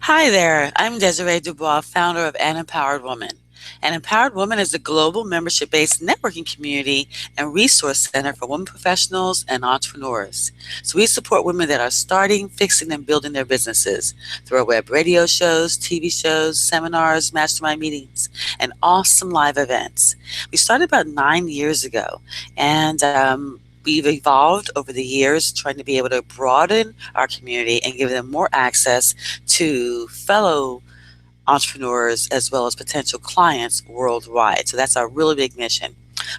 Hi there, I'm Desiree Dubois, founder of An Empowered Woman. An Empowered Woman is a global membership based networking community and resource center for women professionals and entrepreneurs. So, we support women that are starting, fixing, and building their businesses through our web radio shows, TV shows, seminars, mastermind meetings, and awesome live events. We started about 9 years ago, and we've evolved over the years trying to be able to broaden our community and give them more access to fellow entrepreneurs as well as potential clients worldwide. So that's our really big mission.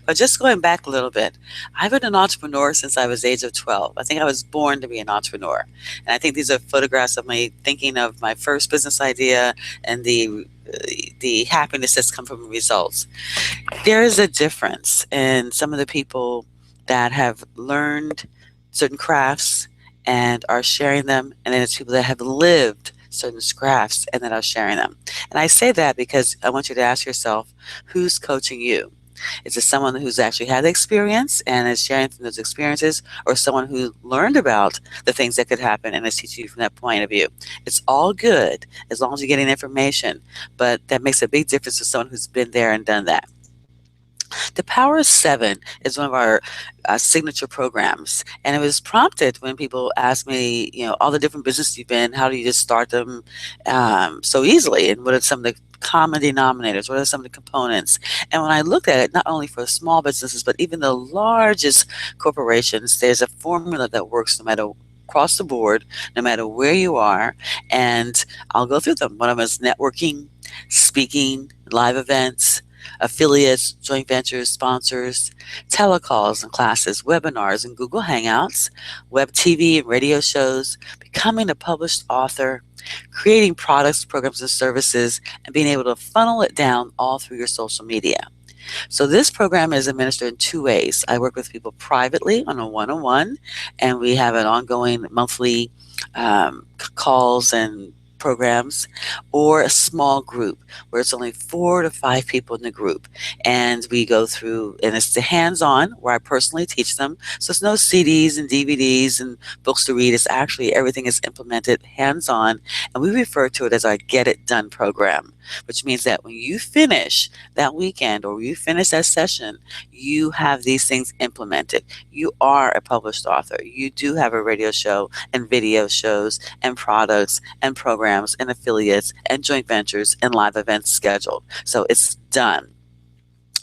But just going back a little bit, I've been an entrepreneur since I was age of 12. I think I was born to be an entrepreneur. And I think these are photographs of me thinking of my first business idea and the happiness that's come from the results. There is a difference in some of the people that have learned certain crafts and are sharing them, and then it's people that have lived certain crafts and that are sharing them. And I say that because I want you to ask yourself, who's coaching you? Is it someone who's actually had the experience and is sharing from those experiences, or someone who learned about the things that could happen and is teaching you from that point of view? It's all good as long as you're getting information, but that makes a big difference to someone who's been there and done that. The Power of Seven is one of our signature programs, and it was prompted when people asked me, all the different businesses you've been, how do you just start them so easily, and what are some of the common denominators, what are some of the components? And when I looked at it, not only for small businesses, but even the largest corporations, there's a formula that works no matter across the board, no matter where you are, and I'll go through them. One of them is networking, speaking, live events, affiliates, joint ventures, sponsors, telecalls and classes, webinars and Google Hangouts, web TV and radio shows, becoming a published author, creating products, programs, and services, and being able to funnel it down all through your social media. So this program is administered in two ways. I work with people privately on a one-on-one, and we have an ongoing monthly calls and programs, or a small group where it's only 4 to 5 people in the group, and we go through, and it's the hands-on where I personally teach them. So it's no CDs and DVDs and books to read. It's actually everything is implemented hands-on, and we refer to it as our Get It Done program, which means that when you finish that weekend or you finish that session, you have these things implemented. You are a published author. You do have a radio show and video shows and products and programs and affiliates and joint ventures and live events scheduled. So it's done.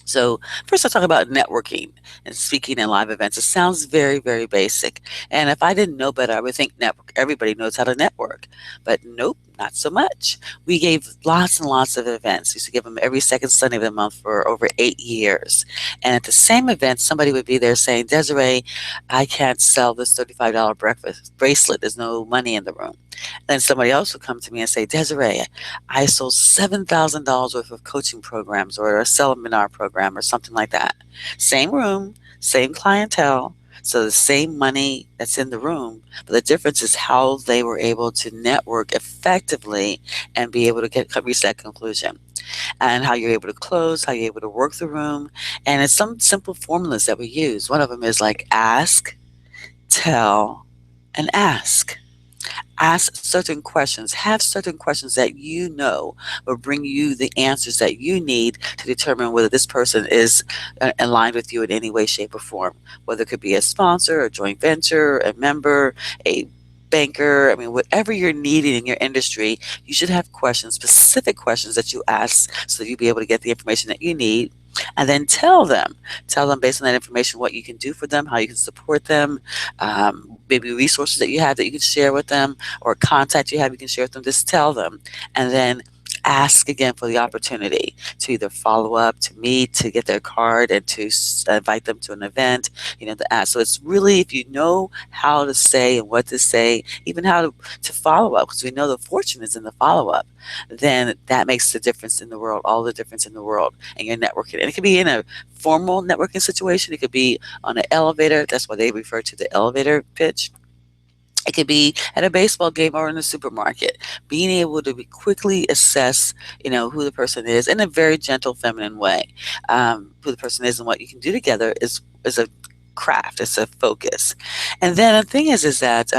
So first I'll talk about networking and speaking and live events. It sounds very, very basic. And if I didn't know better, I would think network, everybody knows how to network. But nope, not so much. We gave lots and lots of events. We used to give them every second Sunday of the month for over 8 years. And at the same event, somebody would be there saying, Desiree, I can't sell this $35 breakfast bracelet. There's no money in the room. Then somebody else would come to me and say, Desiree, I sold $7,000 worth of coaching programs or a seminar program or something like that. Same room, same clientele, so the same money that's in the room, but the difference is how they were able to network effectively and be able to reach that conclusion, and how you're able to close, how you're able to work the room. And it's some simple formulas that we use. One of them is like ask, tell, and ask. Ask certain questions, have certain questions that you know will bring you the answers that you need to determine whether this person is aligned with you in any way, shape, or form. Whether it could be a sponsor, a joint venture, a member, a banker. I mean, whatever you're needing in your industry, you should have questions, specific questions that you ask so that you'll be able to get the information that you need. And then tell them based on that information what you can do for them, how you can support them, maybe resources that you have that you can share with them, or contact you have you can share with them. Just tell them, and then ask again for the opportunity to either follow up, to meet, to get their card, and to invite them to an event. To ask. So it's really, if you know how to say and what to say, even how to follow up, because we know the fortune is in the follow up, then that makes the difference in the world, all the difference in the world, and your networking. And it could be in a formal networking situation. It could be on an elevator. That's why they refer to the elevator pitch. It could be at a baseball game or in a supermarket. Being able to quickly assess, who the person is in a very gentle, feminine way. Who the person is and what you can do together is a craft. It's a focus. And then the thing is that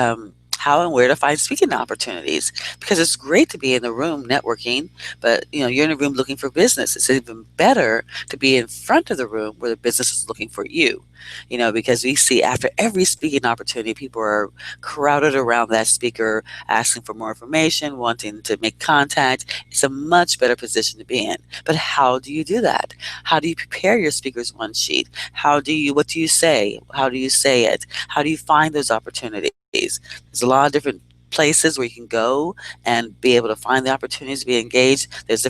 how and where to find speaking opportunities, because it's great to be in the room networking, but you're in a room looking for business. It's even better to be in front of the room where the business is looking for you. Because we see after every speaking opportunity, people are crowded around that speaker, asking for more information, wanting to make contact. It's a much better position to be in. But how do you do that? How do you prepare your speaker's one sheet? What do you say? How do you say it? How do you find those opportunities? There's a lot of different places where you can go and be able to find the opportunities to be engaged. There's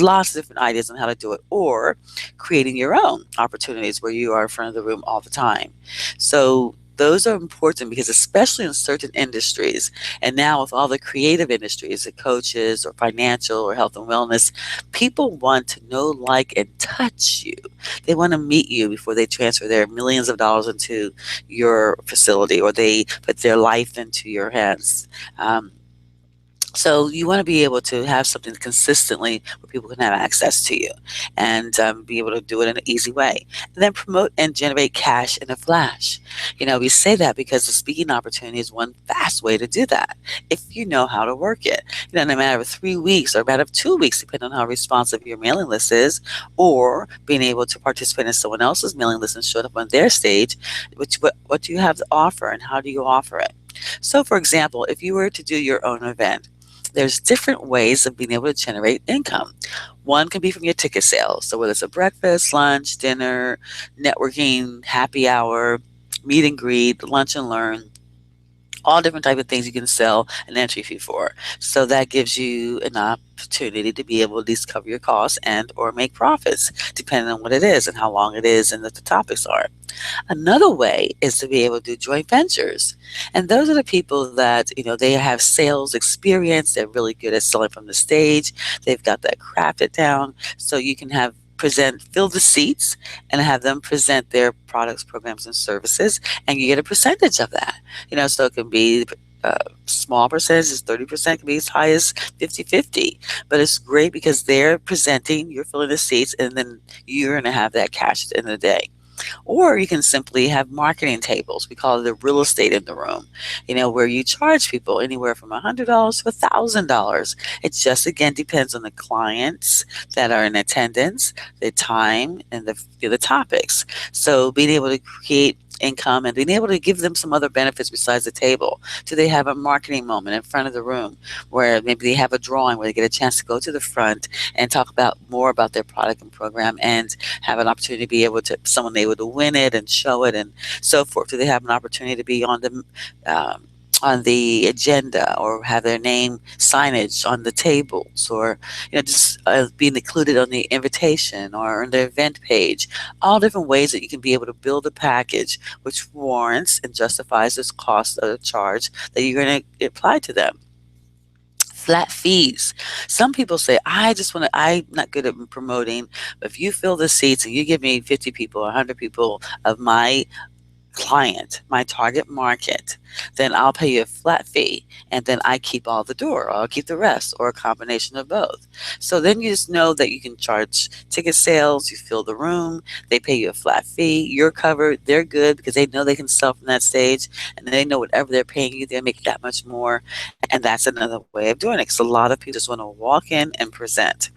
lots of different ideas on how to do it, or creating your own opportunities where you are in front of the room all the time. So those are important because especially in certain industries, and now with all the creative industries, the coaches or financial or health and wellness, people want to know, like, and touch you. They want to meet you before they transfer their millions of dollars into your facility, or they put their life into your hands. Um, so you want to be able to have something consistently where people can have access to you, and be able to do it in an easy way. And then promote and generate cash in a flash. We say that because the speaking opportunity is one fast way to do that if you know how to work it. In a matter of 3 weeks or a matter of 2 weeks, depending on how responsive your mailing list is, or being able to participate in someone else's mailing list and show up on their stage, what do you have to offer and how do you offer it? So, for example, if you were to do your own event, there's different ways of being able to generate income. One can be from your ticket sales. So whether it's a breakfast, lunch, dinner, networking, happy hour, meet and greet, lunch and learn, all different type of things you can sell an entry fee for. So that gives you an opportunity to be able to at least cover your costs and or make profits, depending on what it is and how long it is and what the topics are. Another way is to be able to do joint ventures. And those are the people that, they have sales experience. They're really good at selling from the stage. They've got that crafted down. So you can fill the seats and have them present their products, programs, and services, and you get a percentage of that. So it can be small percentages, 30%, can be as high as 50-50. But it's great because they're presenting, you're filling the seats, and then you're going to have that cash at the end of the day. Or you can simply have marketing tables. We call it the real estate in the room, where you charge people anywhere from $100 to $1,000. It just, again, depends on the clients that are in attendance, the time, and the topics. So being able to create income and being able to give them some other benefits besides the table. Do they have a marketing moment in front of the room where maybe they have a drawing where they get a chance to go to the front and talk about more about their product and program and have an opportunity to be able to someone able to win it and show it and so forth? Do they have an opportunity to be um, on the agenda or have their name signage on the tables, or just being included on the invitation or on the event page? All different ways that you can be able to build a package which warrants and justifies this cost of the charge that you're going to apply to them. Flat fees. Some people say, I'm not good at promoting, but if you fill the seats and you give me 50 people, 100 people of my client, my target market, then I'll pay you a flat fee, and then I keep all the door, or I'll keep the rest, or a combination of both. So then you just know that you can charge ticket sales, you fill the room, they pay you a flat fee, you're covered, they're good because they know they can sell from that stage, and they know whatever they're paying you, they'll make that much more, and that's another way of doing it, because a lot of people just want to walk in and present.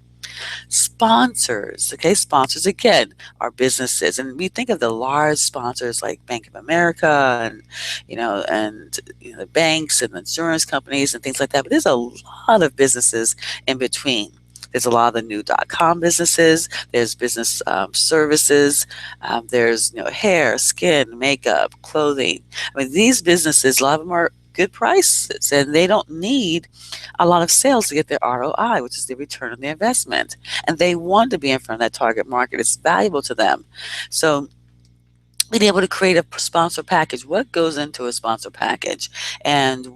Sponsors, okay, sponsors again are businesses, and we think of the large sponsors like Bank of America and the banks and the insurance companies and things like that. But there's a lot of businesses in between. There's a lot of the new .com businesses. There's business services. There's hair, skin, makeup, clothing. I mean, these businesses, a lot of them are good prices, and they don't need a lot of sales to get their ROI, which is the return on the investment. And they want to be in front of that target market. It's valuable to them. So being able to create a sponsor package, what goes into a sponsor package, and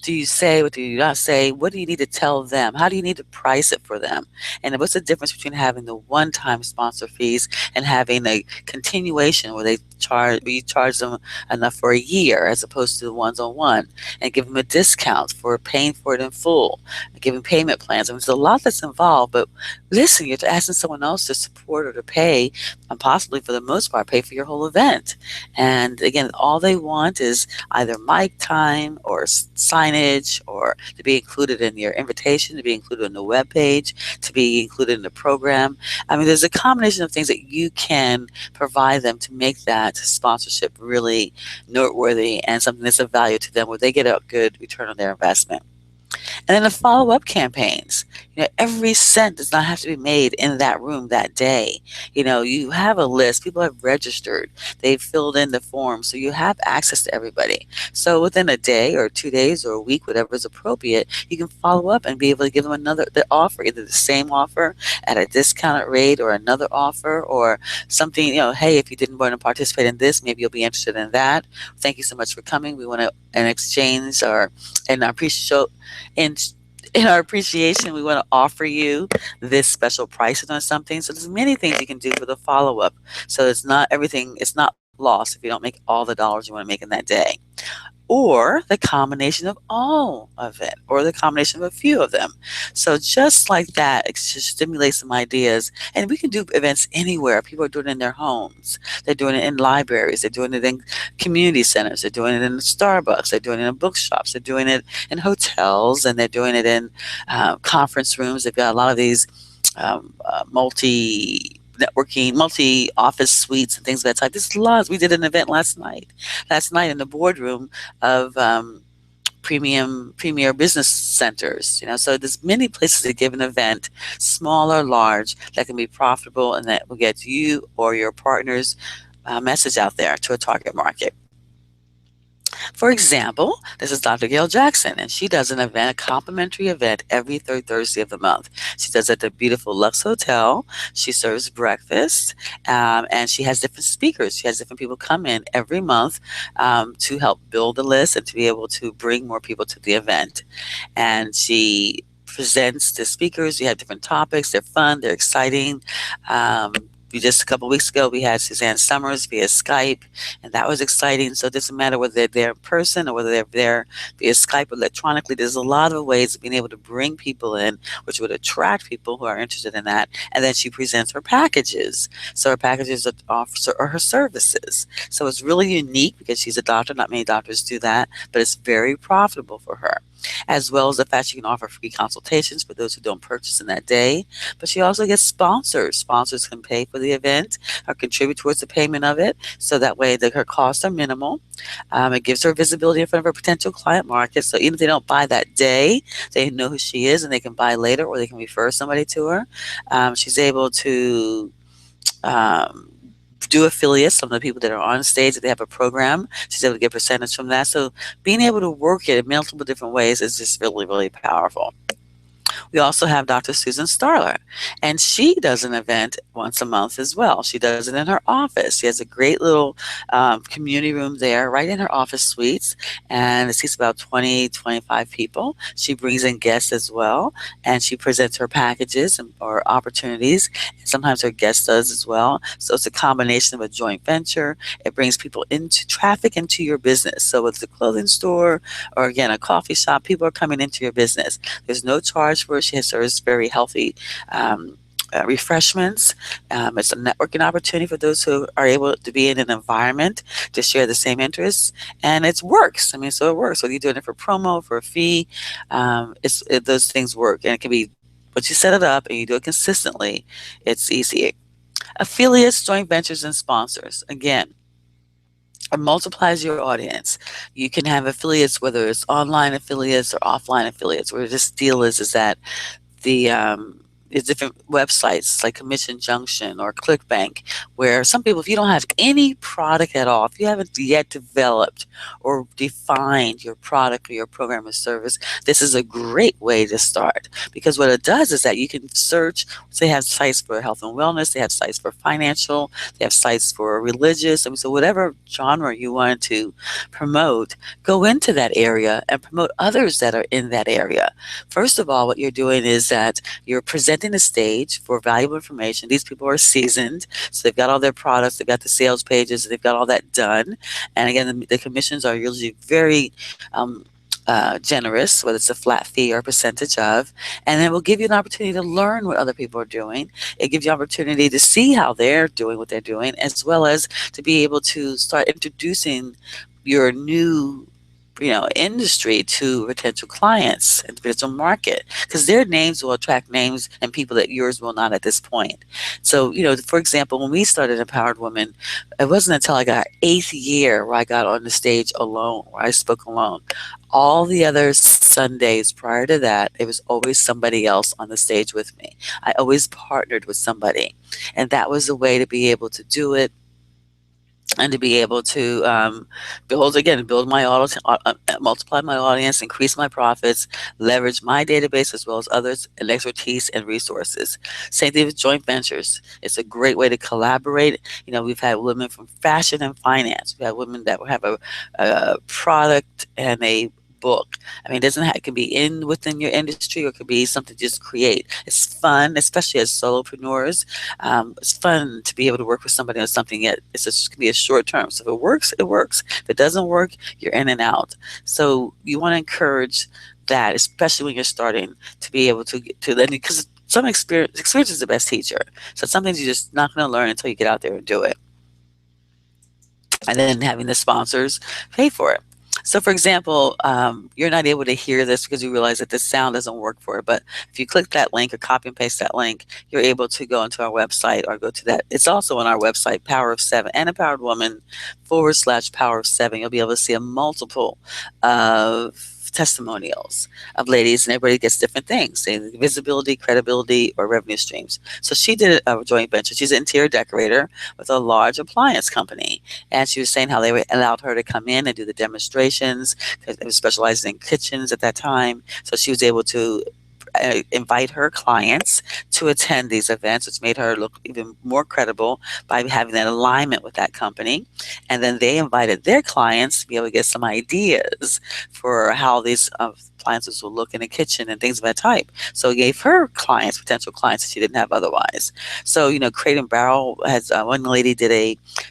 do you say? What do you not say? What do you need to tell them? How do you need to price it for them? And what's the difference between having the one-time sponsor fees and having a continuation where where you charge them enough for a year as opposed to the ones-on-one, and give them a discount for paying for it in full, giving payment plans. I mean, there's a lot that's involved, but listen, you're asking someone else to support or to pay, and possibly for the most part, pay for your whole event. And again, all they want is either mic time or signage, or to be included in your invitation, to be included in the web page, to be included in the program. I mean, there's a combination of things that you can provide them to make that sponsorship really noteworthy and something that's of value to them, where they get a good return on their investment. And then the follow-up campaigns. Every cent does not have to be made in that room that day. You have a list. People have registered. They've filled in the form, so you have access to everybody. So within a day or 2 days or a week, whatever is appropriate, you can follow up and be able to give them the offer, either the same offer at a discounted rate or another offer or something, hey, if you didn't want to participate in this, maybe you'll be interested in that. Thank you so much for coming. We want to, in exchange or in our in in our appreciation, we want to offer you this special pricing on something. So there's many things you can do for the follow-up. So it's not everything, it's not lost if you don't make all the dollars you want to make in that day, or the combination of all of it, or the combination of a few of them. So just like that, it should stimulate some ideas. And we can do events anywhere. People are doing it in their homes. They're doing it in libraries. They're doing it in community centers. They're doing it in Starbucks. They're doing it in bookshops. They're doing it in hotels, and they're doing it in conference rooms. They've got a lot of these multi-networking, multi-office suites and things of that type. There's lots. We did an event last night in the boardroom of premier business centers. So there's many places to give an event, small or large, that can be profitable and that will get you or your partner's message out there to a target market. For example, this is Dr. Gail Jackson, and she does an event, a complimentary event, every third Thursday of the month. She does it at the beautiful Lux Hotel. She serves breakfast, and she has different speakers. She has different people come in every month to help build the list and to be able to bring more people to the event. And she presents the speakers. You have different topics. They're fun. They're exciting. Just a couple of weeks ago, we had Suzanne Summers via Skype, and that was exciting. So it doesn't matter whether they're there in person or whether they're there via Skype or electronically. There's a lot of ways of being able to bring people in, which would attract people who are interested in that. And then she presents her packages. So her packages are her services. So it's really unique because she's a doctor. Not many doctors do that, but it's very profitable for her, as well as the fact she can offer free consultations for those who don't purchase in that day. But she also gets sponsors. Sponsors can pay for the event or contribute towards the payment of it, so that way her costs are minimal. It gives her visibility in front of her potential client market. So even if they don't buy that day, they know who she is and they can buy later, or they can refer somebody to her. She's able to do affiliates. Some of the people that are on stage, if they have a program, she's able to get percentage from that. So being able to work it in multiple different ways is just really, really powerful. We also have Dr. Susan Starler, and she does an event once a month as well. She does it in her office. She has a great little community room there right in her office suites, and it seats about 20, 25 people. She brings in guests as well, and she presents her packages or opportunities. Sometimes her guest does as well. So it's a combination of a joint venture. It brings people into traffic into your business. So it's a clothing store or, again, a coffee shop. People are coming into your business. There's no charge for it. She serves very healthy refreshments. It's a networking opportunity for those who are able to be in an environment to share the same interests, and it works. So it works. Whether you're doing it for promo, for a fee, those things work, and it can be. Once you set it up and you do it consistently, it's easy. Affiliates, joint ventures, and sponsors. Again, it multiplies your audience. You can have affiliates, whether it's online affiliates or offline affiliates. Where this deal is that the There's different websites like Commission Junction or ClickBank, where some people, if you don't have any product at all, if you haven't yet developed or defined your product or your program or service, this is a great way to start. Because what it does is that you can search, so they have sites for health and wellness, they have sites for financial, they have sites for religious. I mean, so whatever genre you want to promote, go into that area and promote others that are in that area. First of all, what you're doing is that you're presenting the stage for valuable information. These people are seasoned, so they've got all their products, they've got the sales pages, they've got all that done. And again, the commissions are usually very generous, whether it's a flat fee or a percentage of, and it will give you an opportunity to learn what other people are doing. It gives you opportunity to see how they're doing what they're doing, as well as to be able to start introducing your new industry to potential clients and potential market, because their names will attract names and people that yours will not at this point. So, for example, when we started Empowered Women, it wasn't until I got 8th year where I got on the stage alone, where I spoke alone. All the other Sundays prior to that, it was always somebody else on the stage with me. I always partnered with somebody, and that was a way to be able to do it and to be able to build my audience, multiply my audience, increase my profits, leverage my database as well as others and expertise and resources. Same thing with joint ventures. It's a great way to collaborate. We've had women from fashion and finance. We have women that will have a product and a book. I mean, it doesn't have, it can be within your industry, or it could be something to just create. It's fun, especially as solopreneurs. It's fun to be able to work with somebody on something yet it can be a short term. So if it works, it works. If it doesn't work, you're in and out. So you want to encourage that, especially when you're starting, to be able to then, because some experience is the best teacher. So some things you're just not going to learn until you get out there and do it, and then having the sponsors pay for it. So, for example, you're not able to hear this because you realize that the sound doesn't work for it. But if you click that link or copy and paste that link, you're able to go into our website or go to that. It's also on our website, Power of Seven, and Empowered Woman / Power of Seven. You'll be able to see a multiple of testimonials of ladies, and everybody gets different things, say visibility, credibility, or revenue streams. So she did a joint venture. She's an interior decorator with a large appliance company, and she was saying how they allowed her to come in and do the demonstrations, because they were specializing in kitchens at that time. So she was able to invite her clients to attend these events, which made her look even more credible by having that alignment with that company. And then they invited their clients to be able to get some ideas for how these appliances will look in a kitchen and things of that type. So it gave her clients, potential clients that she didn't have otherwise. So, Crate and Barrel has one lady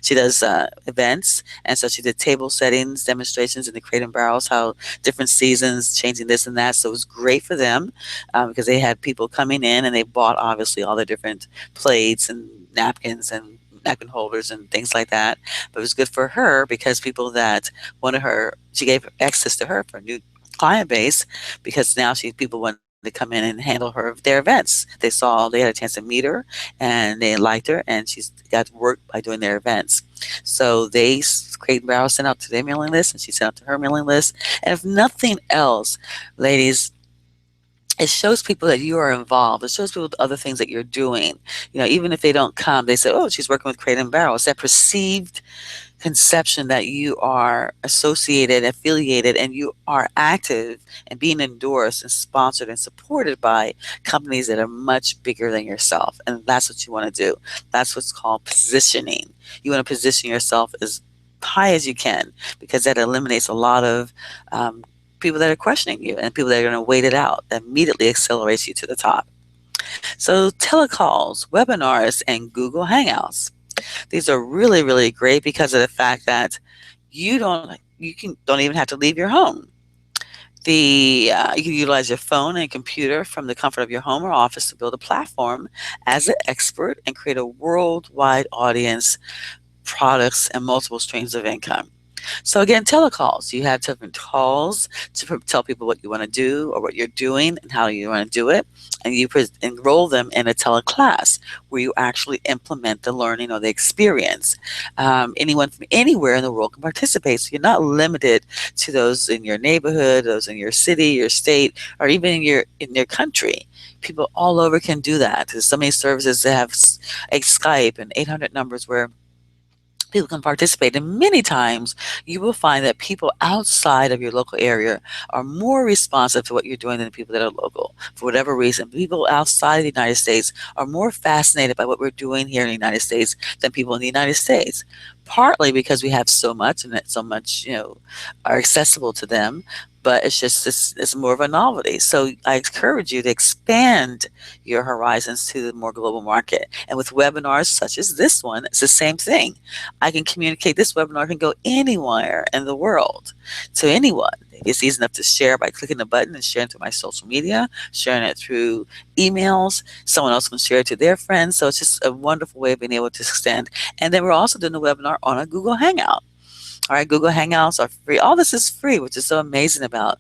she does events, and so she did table settings, demonstrations in the Crate and Barrels, how different seasons changing this and that. So it was great for them because they had people coming in and they bought obviously all the different plates and napkins and napkin holders and things like that. But it was good for her because people that wanted her, she gave access to her for a new client base, because now people wanted to come in and handle their events. They had a chance to meet her and they liked her, and she's got work by doing their events. So Crate and Barrel sent out to their mailing list, and she sent out to her mailing list. And if nothing else, ladies, it shows people that you are involved. It shows people the other things that you're doing. Even if they don't come, they say, "Oh, she's working with Crate and Barrel." It's that perceived conception that you are associated, affiliated, and you are active and being endorsed and sponsored and supported by companies that are much bigger than yourself. And that's what you want to do. That's what's called positioning. You want to position yourself as high as you can, because that eliminates a lot of people that are questioning you and people that are going to wait it out. That immediately accelerates you to the top. So telecalls, webinars, and Google Hangouts. These are really, really great because of the fact that don't even have to leave your home. You can utilize your phone and computer from the comfort of your home or office to build a platform as an expert and create a worldwide audience, products, and multiple streams of income. So again, telecalls. You have different calls to tell people what you want to do or what you're doing and how you want to do it, and you enroll them in a teleclass where you actually implement the learning or the experience. Anyone from anywhere in the world can participate, so you're not limited to those in your neighborhood, those in your city, your state, or even in your country. People all over can do that. There's so many services that have a Skype and 800 numbers where people can participate. And many times you will find that people outside of your local area are more responsive to what you're doing than the people that are local. For whatever reason, people outside of the United States are more fascinated by what we're doing here in the United States than people in the United States. Partly because we have so much and that so much, are accessible to them. But it's just it's more of a novelty. So I encourage you to expand your horizons to the more global market. And with webinars such as this one, it's the same thing. I can communicate. This webinar can go anywhere in the world to anyone. It's easy enough to share by clicking the button and sharing it to my social media, sharing it through emails. Someone else can share it to their friends. So it's just a wonderful way of being able to extend. And then we're also doing the webinar on a Google Hangout. All right, Google Hangouts are free. All this is free, which is so amazing about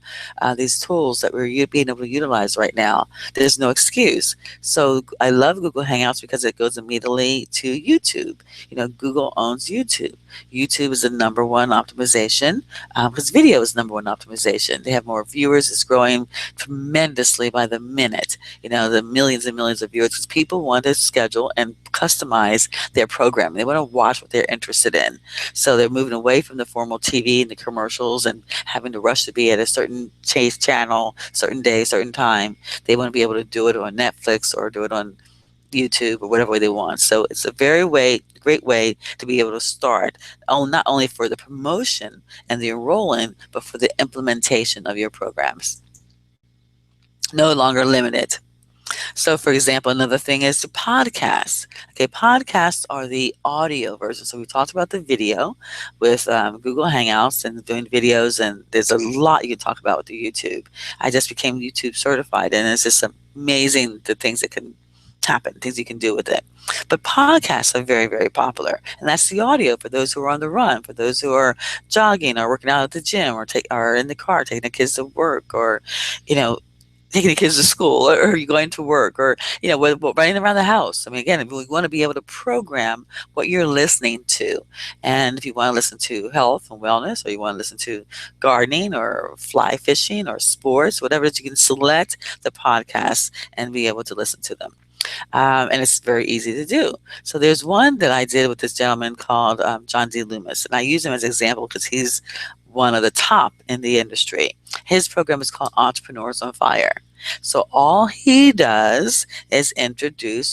these tools that we're being able to utilize right now. There's no excuse. So I love Google Hangouts because it goes immediately to YouTube. Google owns YouTube. YouTube is the number one optimization because video is number one optimization. They have more viewers. It's growing tremendously by the minute. The millions and millions of viewers because people want to schedule and customize their programming. They want to watch what they're interested in. So they're moving away from the formal TV and the commercials and having to rush to be at a certain chase channel, certain day, certain time. They want to be able to do it on Netflix or do it on YouTube or whatever way they want. So it's a great way to be able to start, not only for the promotion and the enrolling, but for the implementation of your programs. No longer limited. So, for example, another thing is the podcasts. Okay, podcasts are the audio version. So we talked about the video with Google Hangouts and doing videos, and there's a lot you can talk about with the YouTube. I just became YouTube certified, and it's just amazing the things that can happen, things you can do with it. But podcasts are very, very popular, and that's the audio for those who are on the run, for those who are jogging or working out at the gym or in the car taking the kids to work or, you know, taking the kids to school or you're going to work or running around the house. I mean, again, we want to be able to program what you're listening to. And if you want to listen to health and wellness, or you want to listen to gardening or fly fishing or sports, whatever it is, you can select the podcasts and be able to listen to them. And it's very easy to do. So there's one that I did with this gentleman called John D. Loomis, and I use him as an example because he's one of the top in the industry. His program is called Entrepreneurs on Fire. So all he does is interview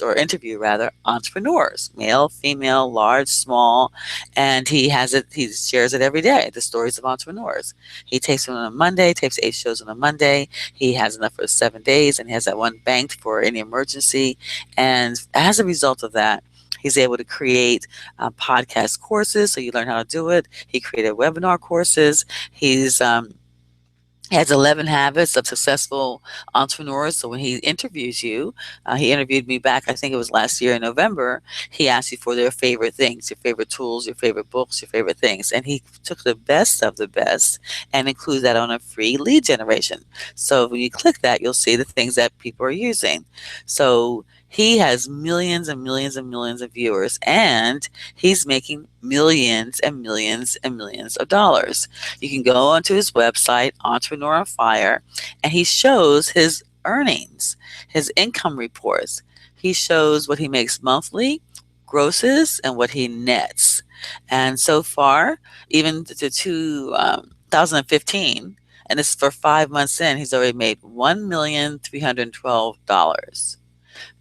entrepreneurs, male, female, large, small, and he shares it every day, the stories of entrepreneurs. He takes them on a Monday, takes 8 shows on a Monday. He has enough for 7 days and he has that one banked for any emergency. And as a result of that, he's able to create podcast courses, so you learn how to do it. He created webinar courses. He has 11 habits of successful entrepreneurs. So when he interviews you, he interviewed me back, I think it was last year in November. He asked you for their favorite things, your favorite tools, your favorite books, your favorite things. And he took the best of the best and included that on a free lead generation. So when you click that, you'll see the things that people are using. So he has millions and millions and millions of viewers, and he's making millions and millions and millions of dollars. You can go onto his website, Entrepreneur on Fire, and he shows his earnings, his income reports. He shows what he makes monthly, grosses, and what he nets. And so far, even to 2015, and this is for 5 months in, he's already made $1,312.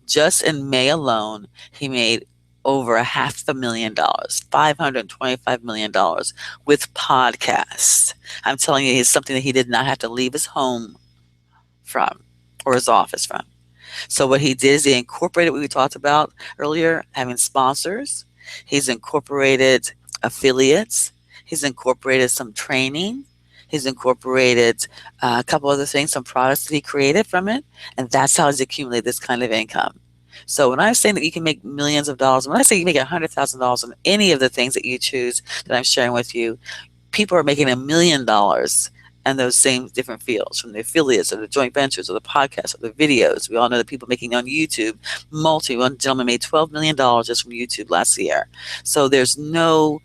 Just in May alone, he made over $500,000, $525 million with podcasts. I'm telling you, it's something that he did not have to leave his home from or his office from. So what he did is he incorporated what we talked about earlier, having sponsors. He's incorporated affiliates. He's incorporated some training. He's incorporated a couple other things, some products that he created from it, and that's how he's accumulated this kind of income. So when I'm saying that you can make millions of dollars, when I say you make $100,000 on any of the things that you choose that I'm sharing with you, people are making $1 million in those same different fields, from the affiliates or the joint ventures or the podcasts or the videos. We all know that people making on YouTube, one gentleman made $12 million just from YouTube last year. So there's no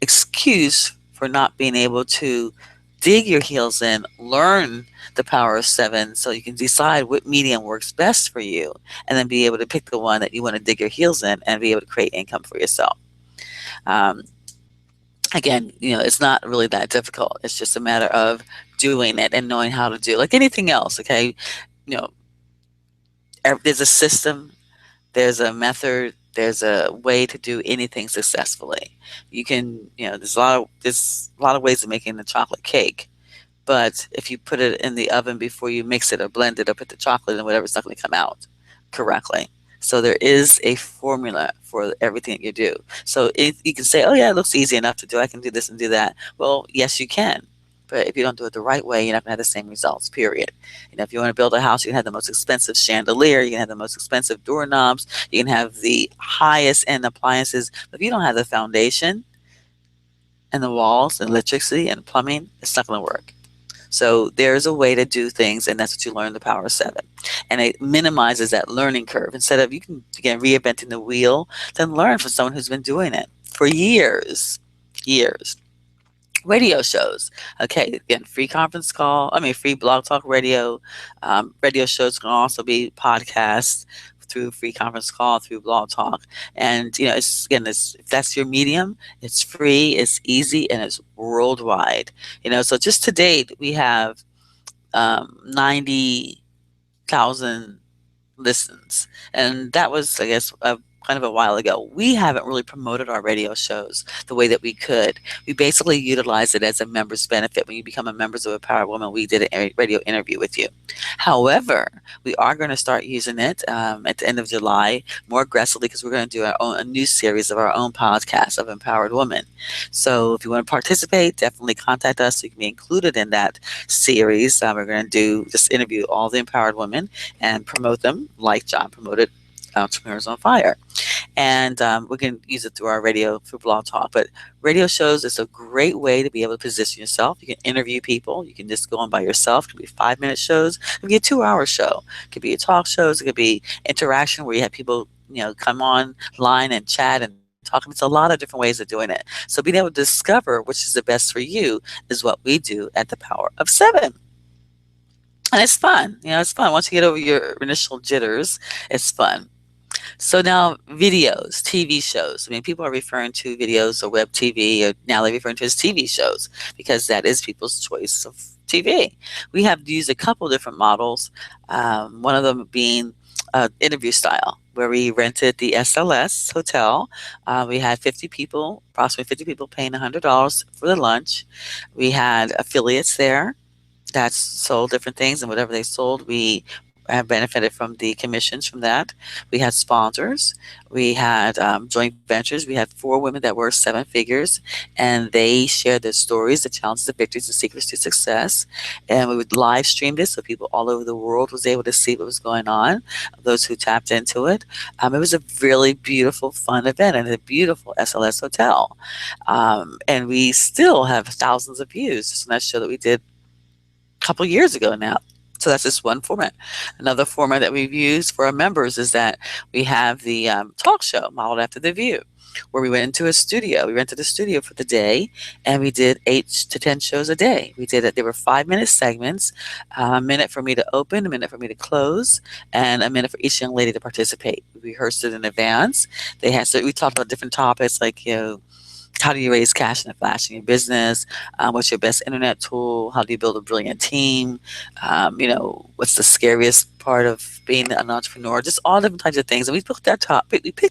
excuse for not being able to dig your heels in, learn the power of seven so you can decide what medium works best for you, and then be able to pick the one that you want to dig your heels in and be able to create income for yourself. Um, Again, it's not really that difficult. It's just a matter of doing it and knowing how to do, like anything else. Okay, you know, there's a system, there's a method, there's a way to do anything successfully. You can, there's a lot of ways of making a chocolate cake. But if you put it in the oven before you mix it or blend it or put the chocolate in whatever, it's not going to come out correctly. So there is a formula for everything that you do. So you can say, oh yeah, it looks easy enough to do. I can do this and do that. Well, yes, you can. But if you don't do it the right way, you're not going to have the same results, period. If you want to build a house, you can have the most expensive chandelier, you can have the most expensive doorknobs, you can have the highest end appliances. But if you don't have the foundation and the walls and electricity and plumbing, it's not going to work. So there's a way to do things, and that's what you learn, the power of seven. And it minimizes that learning curve. Instead of, you can begin reinventing the wheel, then learn from someone who's been doing it for years. Years. Radio shows. Okay, again, free blog talk radio. Radio shows can also be podcasts through free conference call, through blog talk. And, if that's your medium, it's free, it's easy, and it's worldwide. So just to date, we have 90,000 listens. And that was, I guess, kind of a while ago. We haven't really promoted our radio shows the way that we could. We basically utilize it as a member's benefit. When you become a member of Empowered Woman, we did a radio interview with you. However, we are going to start using it at the end of July more aggressively, because we're going to do a new series of our own podcast of Empowered Women. So if you want to participate, definitely contact us so you can be included in that series. We're going to just interview all the empowered women and promote them like John promoted Entrepreneurs on Fire. And we can use it through our radio, through Blog Talk. But radio shows is a great way to be able to position yourself. You can interview people. You can just go on by yourself. It could be 5-minute shows. It could be a 2-hour show. It could be a talk shows. It could be interaction where you have people, come online and chat and talk. It's a lot of different ways of doing it. So being able to discover which is the best for you is what we do at the Power of Seven. And it's fun. It's fun. Once you get over your initial jitters, it's fun. So now videos, TV shows. People are referring to videos or web TV, or now they're referring to as TV shows, because that is people's choice of TV. We have used a couple different models, one of them being interview style, where we rented the SLS hotel. We had approximately 50 people paying $100 for the lunch. We had affiliates there that sold different things, and whatever they sold, we have benefited from the commissions from that. We had sponsors. We had joint ventures. We had 4 women that were 7 figures, and they shared their stories, the challenges, the victories, the secrets to success. And we would live stream this so people all over the world was able to see what was going on, those who tapped into it. It was a really beautiful, fun event in a beautiful SLS hotel. And we still have thousands of views. It's a nice show that we did a couple years ago now. So that's just one format. Another format that we've used for our members is that we have the talk show modeled after The View, where we went into a studio. We rented a studio for the day, and we did 8 to 10 shows a day. We did it. They were 5-minute segments, a minute for me to open, a minute for me to close, and a minute for each young lady to participate. We rehearsed it in advance. We talked about different topics like, how do you raise cash in a flash in your business? What's your best internet tool? How do you build a brilliant team? What's the scariest part of being an entrepreneur? Just all different types of things. And we picked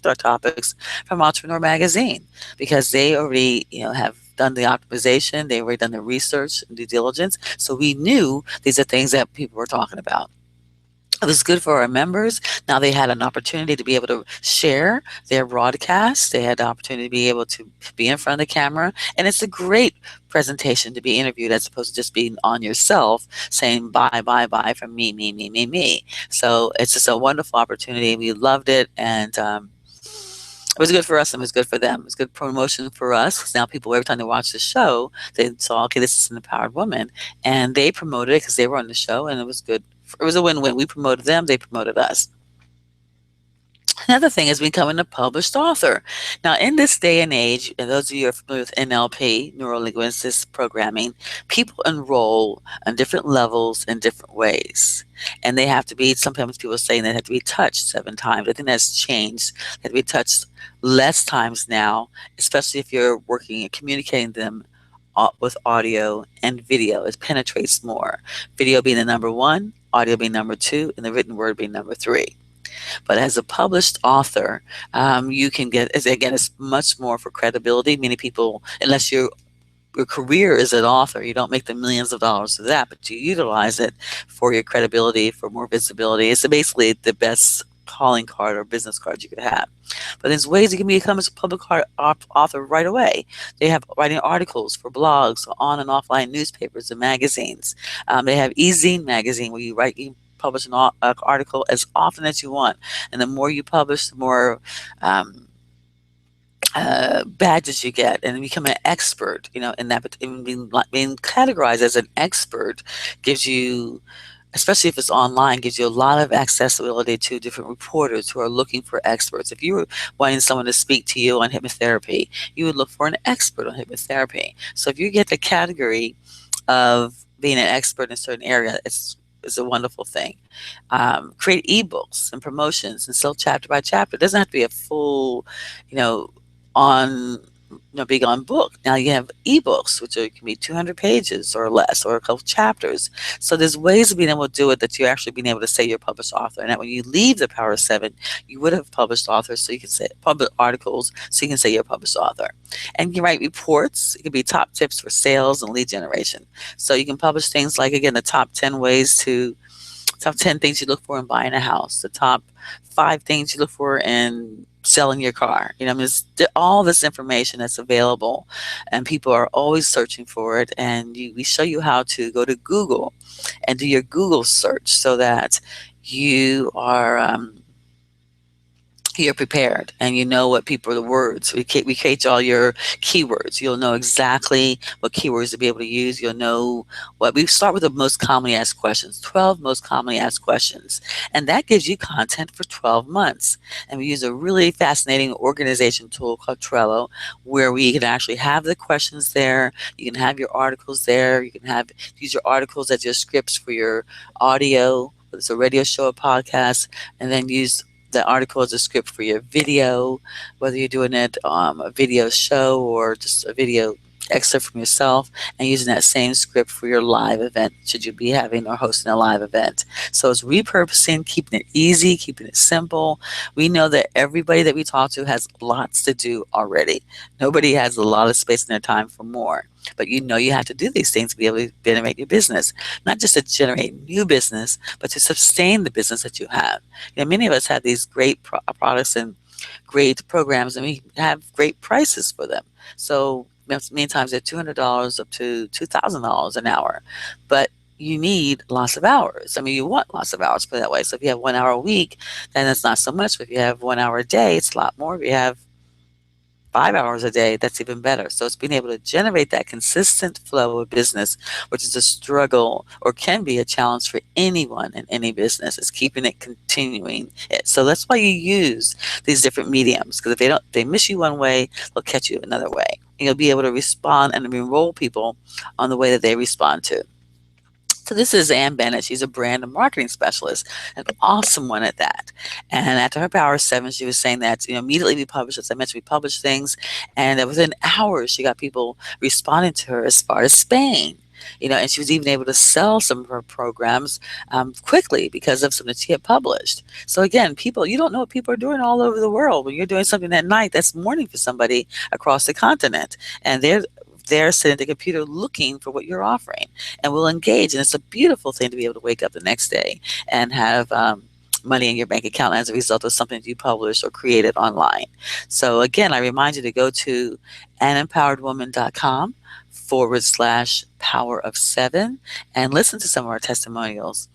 our topics from Entrepreneur Magazine, because they already, have done the optimization. They've already done the research and due diligence. So we knew these are things that people were talking about. It was good for our members. Now they had an opportunity to be able to share their broadcast. They had the opportunity to be able to be in front of the camera. And it's a great presentation to be interviewed, as opposed to just being on yourself saying bye, bye, bye from me, me, me, me, me. So it's just a wonderful opportunity. We loved it. And It was good for us and it was good for them. It was good promotion for us because now people, every time they watch the show, they saw, okay, this is an empowered woman. And they promoted it because they were on the show and it was good. It was a win-win. We promoted them, they promoted us. Another thing is becoming a published author. Now, in this day and age, and those of you who are familiar with NLP, neuro linguistics programming, people enroll on different levels in different ways. And they have to be, sometimes people are saying they have to be touched 7 times. I think that's changed. They have to be touched less times now, especially if you're working and communicating them with audio and video. It penetrates more. Video being the number one, audio being number two, and the written word being number three. But as a published author, you can get, again, it's much more for credibility. Many people, unless your career is an author, you don't make the millions of dollars of that, but you utilize it for your credibility, for more visibility. It's basically the best calling card or business card you could have. But there's ways you can become a public author right away. They have writing articles for blogs, on and offline newspapers and magazines. They have eZine magazine where you publish an article as often as you want, and the more you publish, the more badges you get, and become an expert. In that, but being categorized as an expert gives you, especially if it's online, gives you a lot of accessibility to different reporters who are looking for experts. If you were wanting someone to speak to you on hypnotherapy, you would look for an expert on hypnotherapy. So if you get the category of being an expert in a certain area, it's a wonderful thing. Create ebooks and promotions and sell chapter by chapter. It doesn't have to be a full, you know, on big on book. Now you have ebooks, which can be 200 pages or less, or a couple chapters. So there's ways of being able to do it that you're actually being able to say you're a published author, and that when you leave the Power of Seven, you would have published authors, so you can say public articles, so you can say you're a published author. And you write reports. It could be top tips for sales and lead generation. So you can publish things like, again, the top 10 things you look for in buying a house, the top 5 things you look for in selling your car. I mean, it's all this information that's available, and people are always searching for it. And we show you how to go to Google and do your Google search so that you are you're prepared and you know what people are the words. We create all your keywords. You'll know exactly what keywords to be able to use. You'll know what we start with, the most commonly asked questions, 12 most commonly asked questions. And that gives you content for 12 months. And we use a really fascinating organization tool called Trello, where we can actually have the questions there. You can have your articles there. You can use your articles as your scripts for your audio, whether it's a radio show or podcast, and then use the article as a script for your video, whether you're doing it a video show or just a video excerpt from yourself, and using that same script for your live event, should you be having or hosting a live event. So it's repurposing, keeping it easy, keeping it simple. We know that everybody that we talk to has lots to do already. Nobody has a lot of space in their time for more. But you have to do these things to be able to generate your business, not just to generate new business, but to sustain the business that you have. Many of us have these great products and great programs, and we have great prices for them. So many times they're $200 up to $2,000 an hour, but you need lots of hours. I mean, you want lots of hours, put it that way. So if you have 1 hour a week, then it's not so much. But if you have 1 hour a day, it's a lot more. If you have 5 hours a day, that's even better. So it's being able to generate that consistent flow of business, which is a struggle or can be a challenge for anyone in any business, is keeping it continuing it. So that's why you use these different mediums, because if they miss you one way, they'll catch you another way. And you'll be able to respond and enroll people on the way that they respond to. So this is Ann Bennett. She's a brand and marketing specialist, an awesome one at that. And after her Power 7, she was saying that immediately we published, as I mentioned, we published things, and within hours she got people responding to her as far as Spain. And she was even able to sell some of her programs quickly because of something she had published. So again, you don't know what people are doing all over the world. When you're doing something at night, that's morning for somebody across the continent, and they're sitting at the computer looking for what you're offering, and will engage. And it's a beautiful thing to be able to wake up the next day and have money in your bank account as a result of something that you published or created online. So again, I remind you to go to anempoweredwoman.com/power of 7 and listen to some of our testimonials.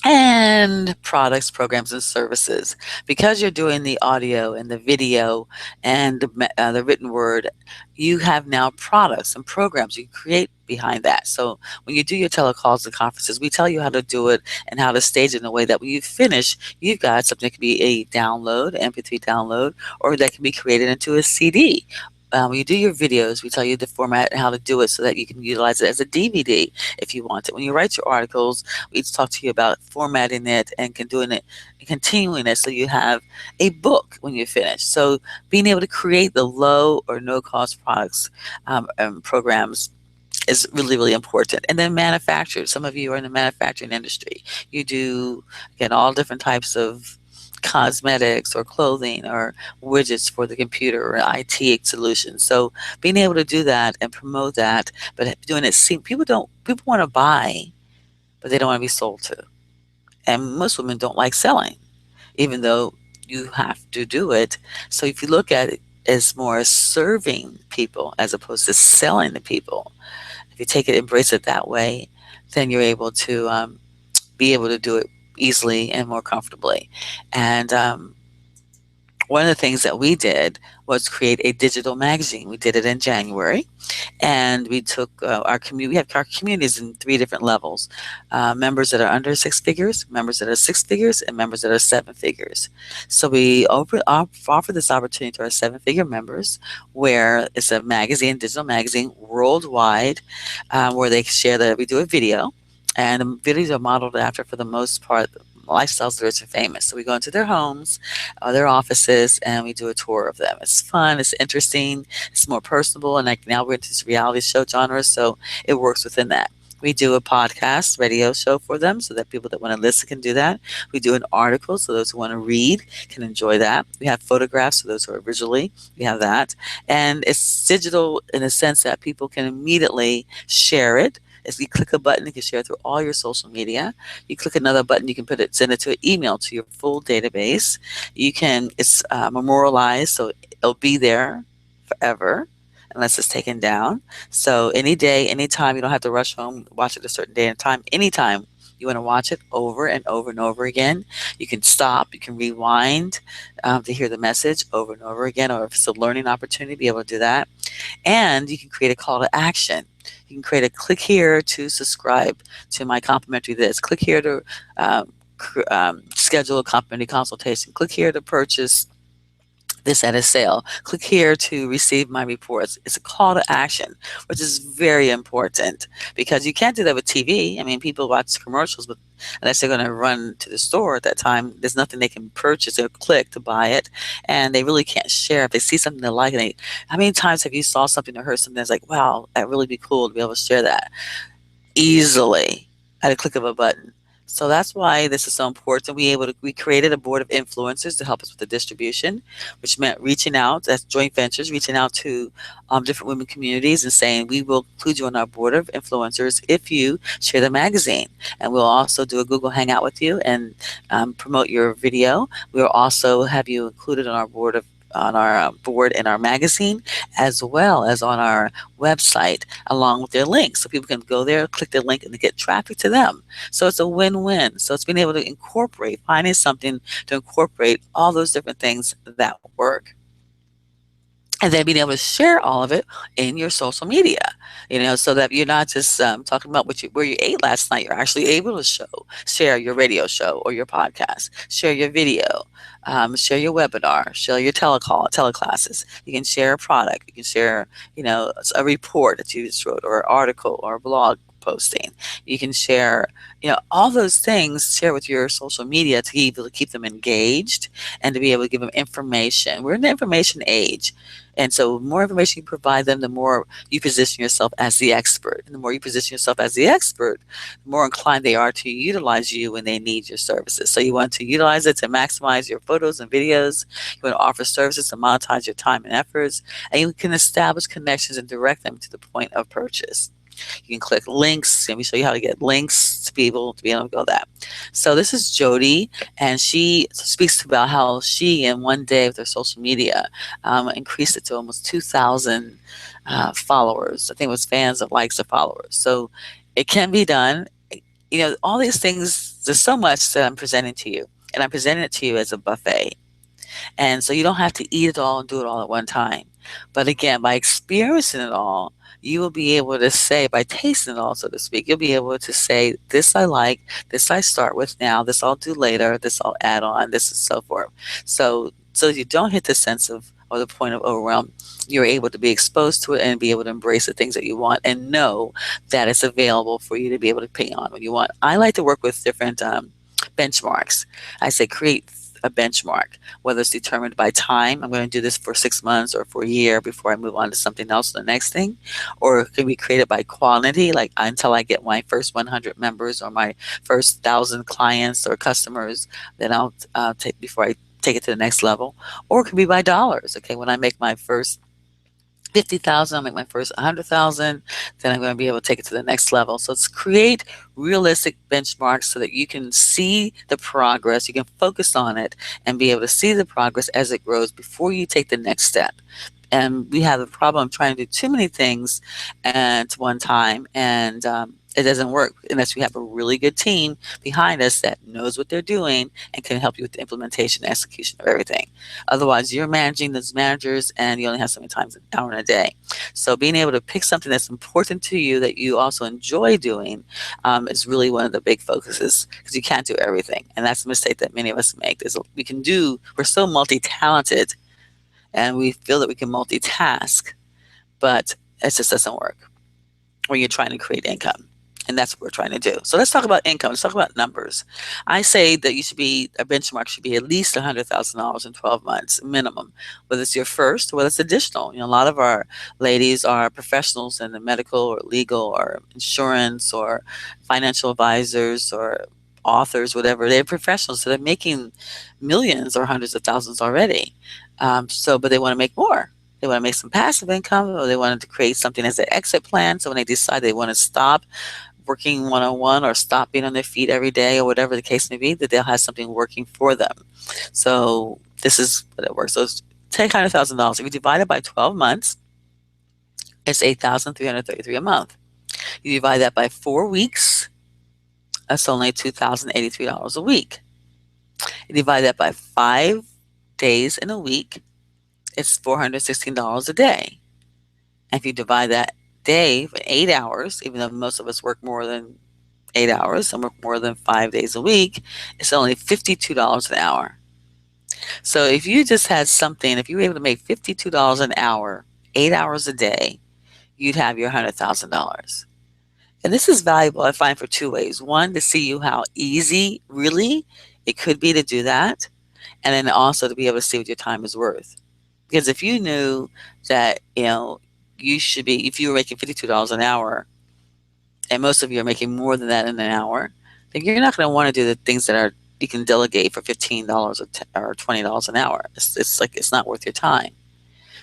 and products, programs, and services. Because you're doing the audio and the video and the written word, you have now products and programs you can create behind that. So when you do your telecalls and conferences, we tell you how to do it and how to stage it in a way that when you finish, you've got something that can be a download, MP3 download, or that can be created into a CD. When you do your videos, we tell you the format and how to do it so that you can utilize it as a DVD if you want it. When you write your articles, we talk to you about formatting it and doing it, continuing it so you have a book when you finish. So being able to create the low or no cost products and programs is really, really important. And then manufacturers. Some of you are in the manufacturing industry. You do, again, all different types of cosmetics or clothing or widgets for the computer or IT solutions. So being able to do that and promote that, but doing it, people want to buy, but they don't want to be sold to. And most women don't like selling, even though you have to do it. So if you look at it as more serving people as opposed to selling to people, if you take it, embrace it that way, then you're able to be able to do it easily and more comfortably. And one of the things that we did was create a digital magazine. We did it in January, and we took our community. We have our communities in three different levels: members that are under six figures, members that are six figures, and members that are seven figures. So we offer this opportunity to our seven-figure members, where it's a magazine, digital magazine, worldwide, where they share that we do a video. And the videos are modeled after, for the most part, lifestyles that are rich and famous. So we go into their homes, their offices, and we do a tour of them. It's fun, it's interesting, it's more personable, and like now we're into this reality show genre, so it works within that. We do a podcast radio show for them so that people that want to listen can do that. We do an article so those who want to read can enjoy that. We have photographs for those who are visually. We have that. And it's digital in a sense that people can immediately share it. As you click a button, you can share it through all your social media. You click another button, you can send it to an email to your full database. It's memorialized, so it'll be there forever unless it's taken down. So any day, anytime, you don't have to rush home, watch it a certain day and time. Anytime you want to watch it over and over and over again, you can stop, you can rewind to hear the message over and over again, or if it's a learning opportunity, be able to do that. And you can create a call to action. You can create a click here to subscribe to my complimentary this. Click here to schedule a complimentary consultation. Click here to purchase this at a sale. Click here to receive my reports. It's a call to action, which is very important because you can't do that with TV. I mean, people watch commercials, but unless they're going to run to the store at that time, there's nothing they can purchase or click to buy it, and they really can't share. If they see something they like, how many times have you saw something or heard something that's like, wow, that'd really be cool to be able to share that easily at a click of a button? So that's why this is so important. We created a board of influencers to help us with the distribution, which meant reaching out, that's joint ventures, reaching out to different women communities and saying, we will include you on our board of influencers if you share the magazine. And we'll also do a Google Hangout with you and promote your video. We'll also have you included on our board in our magazine, as well as on our website, along with their links. So people can go there, click the link, and they get traffic to them. So it's a win-win. So it's being able to finding something to incorporate all those different things that work. And then being able to share all of it in your social media, so that you're not just talking about where you ate last night. You're actually able to share your radio show or your podcast, share your video, share your webinar, share your teleclasses. You can share a product. You can share, a report that you just wrote, or an article, or a blog posting. You can share, all those things, share with your social media to be able to keep them engaged and to be able to give them information. We're in the information age. And so the more information you provide them, the more you position yourself as the expert. And the more you position yourself as the expert, the more inclined they are to utilize you when they need your services. So you want to utilize it to maximize your photos and videos. You want to offer services to monetize your time and efforts. And you can establish connections and direct them to the point of purchase. You can click links. Let me show you how to get links to be able to go that. So this is Jody, and she speaks about how she, in one day with her social media, increased it to almost 2,000 followers. I think it was fans of likes of followers. So it can be done. all these things, there's so much that I'm presenting to you, and I'm presenting it to you as a buffet. And so you don't have to eat it all and do it all at one time. But again, by experiencing it all, you will be able to say, by tasting it all, so to speak, you'll be able to say, this I like, this I start with now, this I'll do later, this I'll add on, this is so forth. So you don't hit the sense of, or the point of overwhelm, you're able to be exposed to it and be able to embrace the things that you want and know that it's available for you to be able to pay on when you want. I like to work with different benchmarks. I say create a benchmark, whether it's determined by time, I'm going to do this for 6 months or for a year before I move on to something else, the next thing, or it can be created by quality, like until I get my first 100 members or my first 1,000 clients or customers, then I'll take before I take it to the next level, or it could be by dollars. Okay, when I make my first 50,000, I'll make my first 100,000, then I'm going to be able to take it to the next level. So it's create realistic benchmarks so that you can see the progress, you can focus on it and be able to see the progress as it grows before you take the next step. And we have the problem of trying to do too many things at one time, and it doesn't work unless we have a really good team behind us that knows what they're doing and can help you with the implementation and execution of everything. Otherwise, you're managing those managers and you only have so many times an hour in a day. So being able to pick something that's important to you that you also enjoy doing is really one of the big focuses, because you can't do everything. And that's a mistake that many of us make. We're so multi-talented and we feel that we can multitask, but it just doesn't work when you're trying to create income. And that's what we're trying to do. So let's talk about income. Let's talk about numbers. I say that a benchmark should be at least $100,000 in 12 months minimum, whether it's your first or whether it's additional. A lot of our ladies are professionals in the medical or legal or insurance or financial advisors or authors, whatever. They're professionals, so they're making millions or hundreds of thousands already. But they want to make more. They want to make some passive income, or they wanted to create something as an exit plan. So when they decide they want to stop working one-on-one or stop being on their feet every day or whatever the case may be, that they'll have something working for them. So this is what it works. So take $100,000. If you divide it by 12 months, it's $8,333 a month. You divide that by 4 weeks, that's only $2,083 a week. You divide that by 5 days in a week, it's $416 a day. And if you divide that day by 8 hours, even though most of us work more than 8 hours, some work more than 5 days a week, it's only $52 an hour. So if you just had something, if you were able to make $52 an hour, 8 hours a day, you'd have your $100,000. And this is valuable, I find, for two ways. One, to see you how easy, really, it could be to do that. And then also to be able to see what your time is worth. Because if you knew that, you should be, if you were making $52 an hour, and most of you are making more than that in an hour, then you're not going to want to do the things that are you can delegate for $15 or $20 an hour. It's not worth your time.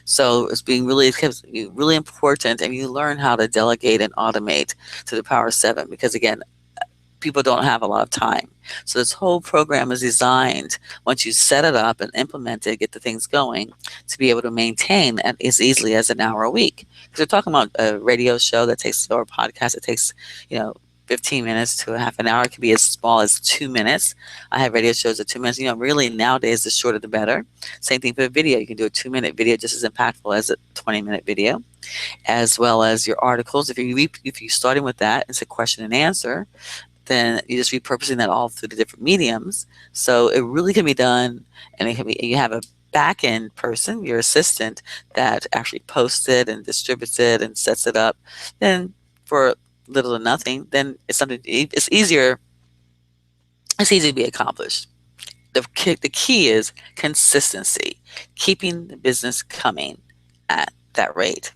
So it's really important, and you learn how to delegate and automate to the power of 7, because again, people don't have a lot of time. So this whole program is designed, once you set it up and implement it, get the things going, to be able to maintain at as easily as an hour a week. Because we're talking about a radio show that takes, or a podcast that takes, 15 minutes to a half an hour. It can be as small as 2 minutes. I have radio shows at 2 minutes. Really nowadays, the shorter the better. Same thing for a video. You can do a 2-minute video just as impactful as a 20-minute video, as well as your articles. If you're starting with that, it's a question and answer, then you're just repurposing that all through the different mediums. So it really can be done, and you have a back-end person, your assistant, that actually posts it and distributes it and sets it up. Then for little or nothing, then it's easier. It's easy to be accomplished. The key is consistency, keeping the business coming at that rate.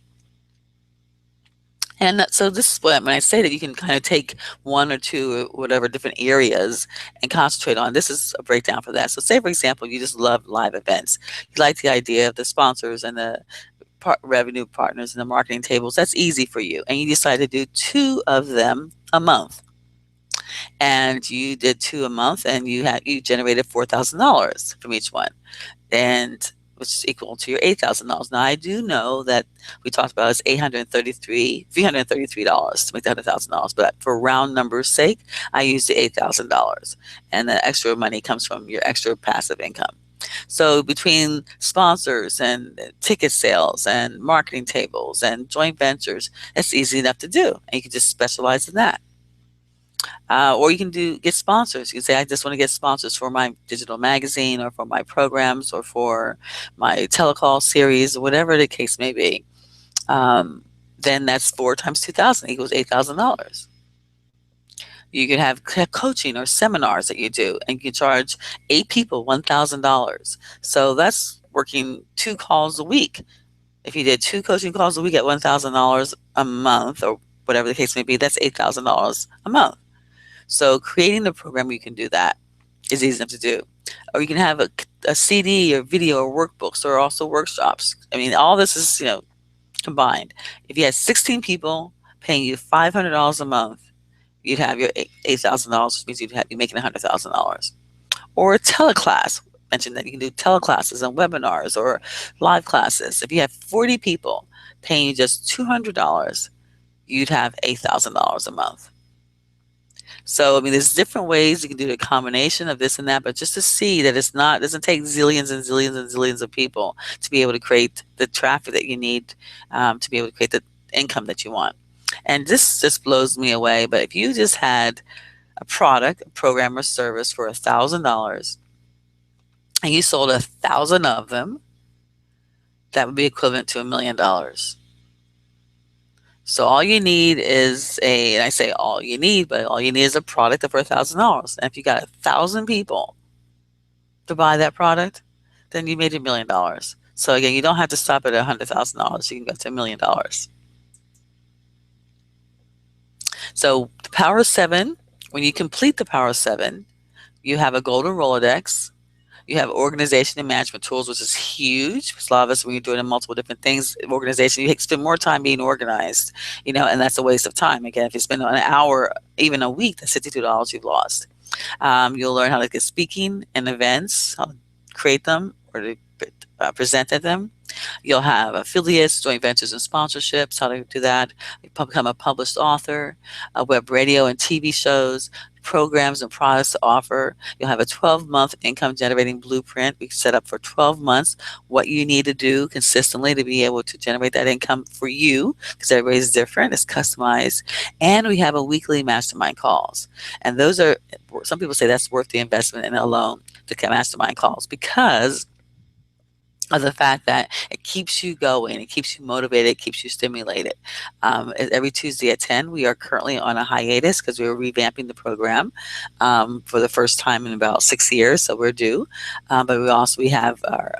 And so this is when I say that you can kind of take one or two, or whatever different areas, and concentrate on. This is a breakdown for that. So say, for example, you just love live events. You like the idea of the sponsors and the revenue partners and the marketing tables. That's easy for you. And you decide to do 2 of them a month. And you did 2 a month, and you generated $4,000 from each one. And which is equal to your $8,000. Now, I do know that we talked about it's $333 to make the $100,000, but for round numbers' sake, I use the $8,000, and the extra money comes from your extra passive income. So between sponsors and ticket sales and marketing tables and joint ventures, it's easy enough to do, and you can just specialize in that. Or you can get sponsors. You can say, I just want to get sponsors for my digital magazine or for my programs or for my telecall series, or whatever the case may be. Um, then that's 4 times 2,000 equals $8,000. You can have coaching or seminars that you do, and you can charge 8 people $1,000. So that's working 2 calls a week. If you did 2 coaching calls a week at $1,000 a month, or whatever the case may be, that's $8,000 a month. So creating the program, you can do that. Is easy enough to do. Or you can have a CD or video or workbooks, or also workshops. I mean, all this is, combined. If you had 16 people paying you $500 a month, you'd have your $8,000, which means you're making $100,000. Or a teleclass. I mentioned that you can do teleclasses and webinars or live classes. If you have 40 people paying you just $200, you'd have $8,000 a month. So, I mean, there's different ways you can do a combination of this and that, but just to see that it doesn't take zillions and zillions and zillions of people to be able to create the traffic that you need, to be able to create the income that you want. And this just blows me away. But if you just had a product, a program, or service for $1,000, and you sold 1,000 of them, that would be equivalent to $1 million. So all you need is and I say all you need, but all you need is a product for $1,000. And if you got 1,000 people to buy that product, then you made $1 million. So again, you don't have to stop at $100,000. You can go to $1 million. So the Power 7, when you complete the Power 7, you have a golden Rolodex. You have organization and management tools, which is huge. Because a lot of us, when you're doing multiple different things, organization, you spend more time being organized, and that's a waste of time. Again, if you spend an hour, even a week, that's $52 you've lost. You'll learn how to get speaking and events, how to create them or to present at them. You'll have affiliates, joint ventures, and sponsorships, how to do that. You become a published author, web radio and TV shows, programs and products to offer. You'll have a 12-month income generating blueprint. We set up for 12 months what you need to do consistently to be able to generate that income for you, because everybody's different. It's customized. And we have a weekly mastermind calls. And those are, some people say that's worth the investment in alone, the mastermind calls, because of the fact that it keeps you going, it keeps you motivated, it keeps you stimulated. Every Tuesday at 10, we are currently on a hiatus because we're revamping the program for the first time in about 6 years, so we're due. But we have our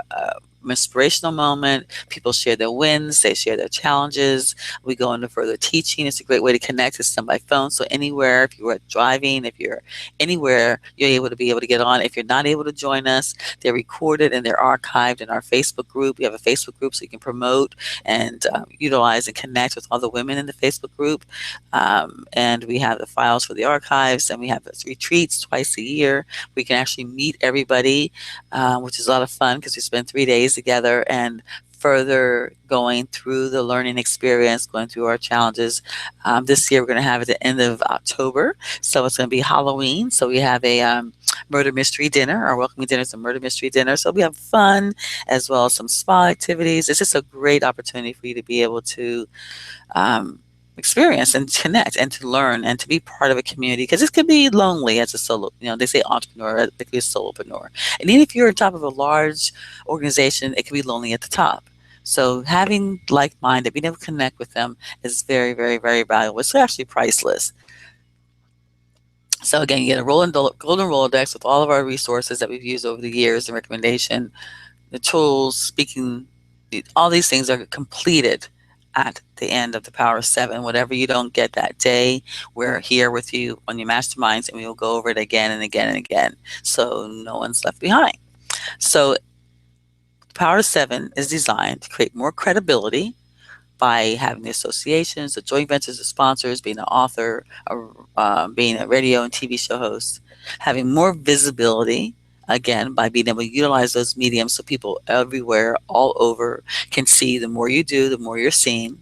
inspirational moment. People share their wins, they share their challenges. We go into further teaching. It's a great way to connect. It's done by phone, so anywhere, if you're driving, if you're anywhere, you're able to get on. If you're not able to join us, they're recorded and they're archived in our Facebook group. We have a Facebook group so you can promote and utilize and connect with other women in the Facebook group. And we have the files for the archives, and we have retreats twice a year. We can actually meet everybody, which is a lot of fun because we spend 3 days together and further going through the learning experience, going through our challenges. This year we're going to have it at the end of October, so it's going to be Halloween. So we have a murder mystery dinner. Our welcoming dinner is a murder mystery dinner. So we have fun as well as some spa activities. It's just a great opportunity for you to be able to experience and connect and to learn and to be part of a community, because this can be lonely as a solo, they say entrepreneur, it could be a solopreneur. And even if you're on top of a large organization, it can be lonely at the top. So having like-minded, being able to connect with them is very, very, very valuable. It's actually priceless. So again, you get a golden Rolodex with all of our resources that we've used over the years and recommendation, the tools, speaking, all these things are completed at the end of the Power 7. Whatever you don't get that day, we're here with you on your masterminds, and we will go over it again and again and again, so no one's left behind. So Power 7 is designed to create more credibility by having the associations, the joint ventures, the sponsors, being an author, being a radio and TV show host, having more visibility again, by being able to utilize those mediums so people everywhere, all over, can see the more you do, the more you're seen,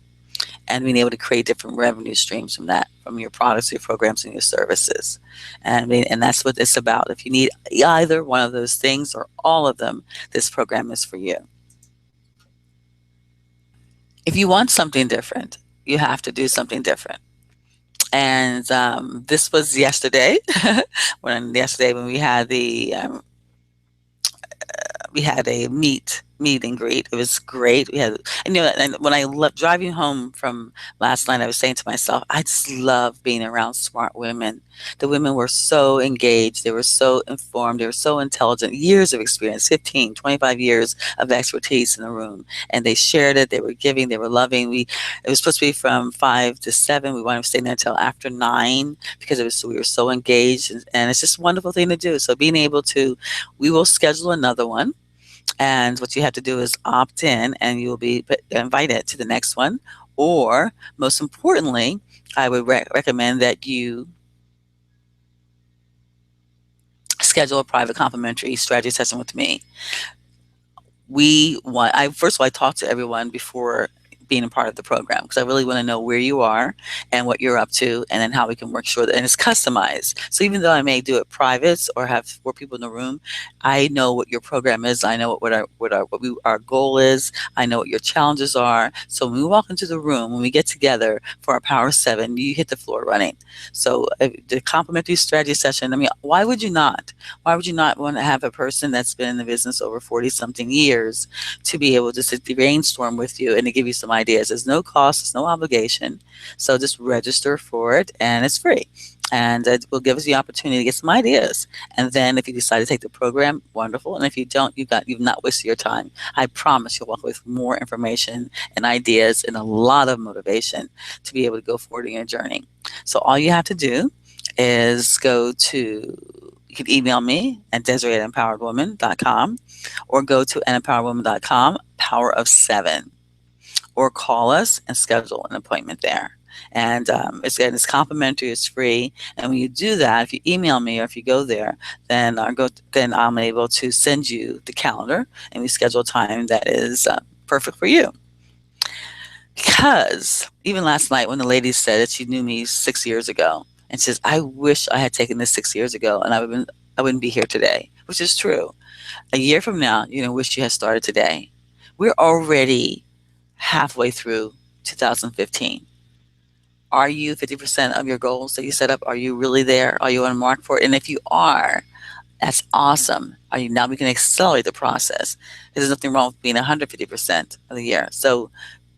and being able to create different revenue streams from that, from your products, your programs, and your services. And I mean, and that's what it's about. If you need either one of those things or all of them, this program is for you. If you want something different, you have to do something different. And this was yesterday, when we had a meet and greet. It was great. We had, and, and when I left driving home from last night, I was saying to myself, I just love being around smart women. The women were so engaged. They were so informed. They were so intelligent. Years of experience, 15, 25 years of expertise in the room. And they shared it. They were giving. They were loving. It was supposed to be from 5 to 7. We wound up staying there until after 9 because we were so engaged. And it's just a wonderful thing to do. So being able to, we will schedule another one, and what you have to do is opt in and you will be invited to the next one. Or, most importantly, I would recommend that you schedule a private complimentary strategy session with me. First of all, I talk to everyone before being a part of the program because I really want to know where you are and what you're up to, and then how we can work sure that, and it's customized. So even though I may do it private or have 4 people in the room, I know what your program is. I know our goal is. I know what your challenges are. So when we walk into the room, when we get together for our Power 7, you hit the floor running. So the complimentary strategy session, I mean, why would you not? Why would you not want to have a person that's been in the business over 40 something years to be able to sit brainstorm with you and to give you some ideas? There's no cost, there's no obligation. So just register for it, and it's free. And it will give us the opportunity to get some ideas. And then if you decide to take the program, wonderful. And if you don't, you've not wasted your time. I promise you'll walk away with more information and ideas and a lot of motivation to be able to go forward in your journey. So all you have to do is you can email me at Desiree@empoweredwoman.com, or go to anempoweredwoman.com, Power of 7, or call us and schedule an appointment there. And it's complimentary, it's free. And when you do that, if you email me or if you go there, then I'm able to send you the calendar, and we schedule a time that is perfect for you. Because even last night, when the lady said that she knew me 6 years ago, and says, I wish I had taken this 6 years ago, and I wouldn't be here today, which is true. A year from now, you're going to wish you had started today. We're already halfway through 2015. Are you 50% of your goals that you set up? Are you really there? Are you on mark for it? And if you are, that's awesome. Now we can accelerate the process. There's nothing wrong with being 150% of the year. So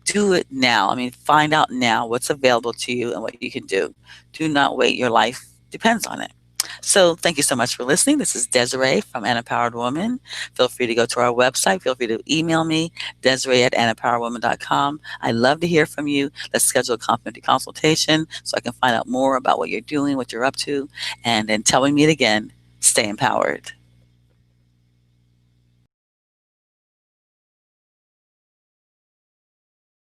do it now. I mean, find out now what's available to you and what you can do. Do not wait. Your life depends on it. So thank you so much for listening. This is Desiree from An Empowered Woman. Feel free to go to our website. Feel free to email me, Desiree@anempoweredwoman.com. I love to hear from you. Let's schedule a complimentary consultation so I can find out more about what you're doing, what you're up to. And until we meet again, stay empowered.